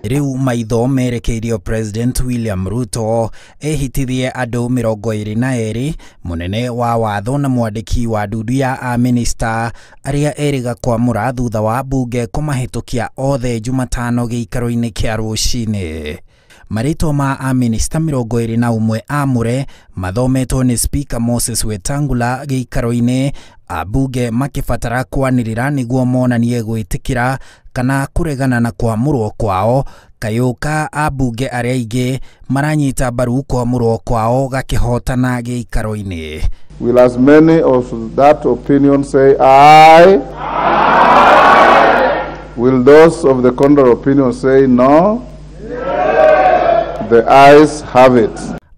Riu maitho merekeirio President William Ruto ehitithie andũ 22 munene wa watho na mwandiki wa ndudu ya amĩnĩsta aria eriga kwamũra thutha wa mbunge kũmahĩtũkia othe Jumatano gĩikaro-inĩ kĩa rũcinĩ. Marĩtwa ma amĩnĩsta 21 amũre mathometwo nĩ Speaker Moses Wetangula gĩikaro-inĩ, ambunge makĩbatara kwanĩrĩra nĩguo monanie gwĩtĩkĩra kana kũregana na kwamũrwo kwao. Kayũka ambunge arĩa aingĩ maranyita mbaru kwamũrwo kwao gakĩhotana gĩikaro-inĩ. Will as many of that opinion say aye? Aye. Will those of the contrary opinion say no? The ayes have it.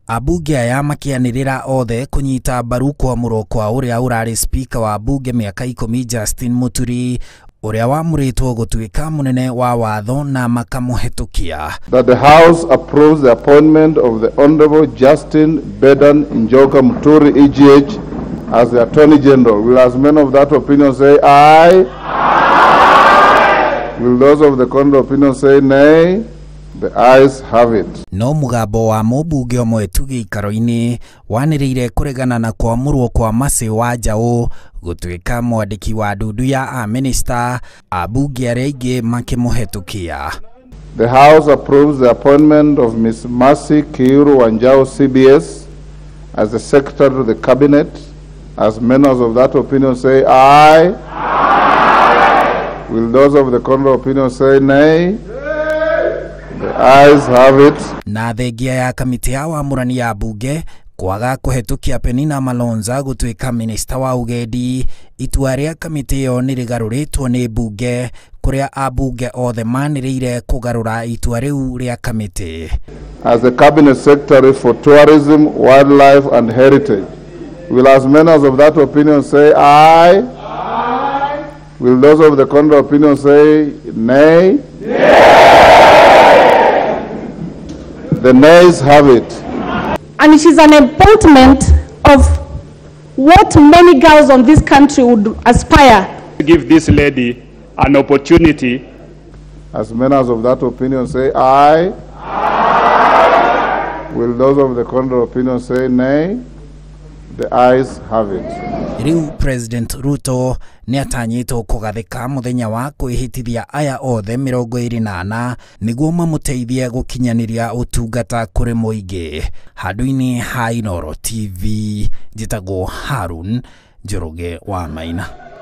Ambunge aya makĩanĩrĩra othe kũnyita mbaru kwamũrwo kwa ũrĩa ũrarĩ Speaker wa mbunge mĩaka 10 Justin Mũturi, ũrĩa wamũrĩtwo gũtuĩka mũnene wa watho na makamũhĩtũkia. That the House approves the appointment of the Honorable Justin Bedan Njoka Muturi EGH as the Attorney General. Will as many of that opinion say aye? Aye. Will those of the contrary opinion say nay? The ayes have it. No mugambo wa mũmbunge ũmwe tu gĩikaro-inĩ wanĩrĩire kũregana na kwamũrwo kwa Mercy Wanjaũ gũtuĩka mwandĩki wa ndudu ya amĩnĩsta, ambunge arĩa aingĩ makĩmũhĩtũkia. The House approves the appointment of Ms. Mercy Wanjaũ CBS as the Secretary to the Cabinet. As members of that opinion say aye? Aye. Will those of the contrary opinion say nay? The ayes have it. Na thengia ya kamĩtĩ ya wamũrani ya mbunge kwaga kũhĩtũkia Penina Malonza gũtuĩka minista wa ugendi, itua rĩa kamĩtĩ ĩyo nĩrĩgarũrĩtwo nĩ mbunge, kũrĩa ambunge othe manĩrĩire kũgarũra itua rĩu rĩa kamĩtĩ. As the Cabinet Secretary for Tourism, Wildlife and Heritage, will as members of that opinion say aye? Aye. Will those of the contrary opinion say nay? The nays have it. And it is an appointment of what many girls on this country would aspire. Give this lady an opportunity. As members of that opinion say aye? Aye. Will those of the contrary opinion say nay? The ayes have it. Riu President Ruto nĩatanyĩtwo kũgathĩka mũthenya wa kwĩhĩtithia aya othe 24 nĩguo mamũteithie gũkinyanĩria ũtungata kũrĩ mũingĩ. Handũ-inĩ ha Inooro TV, njĩtagwo Harun Njoroge wa Maina.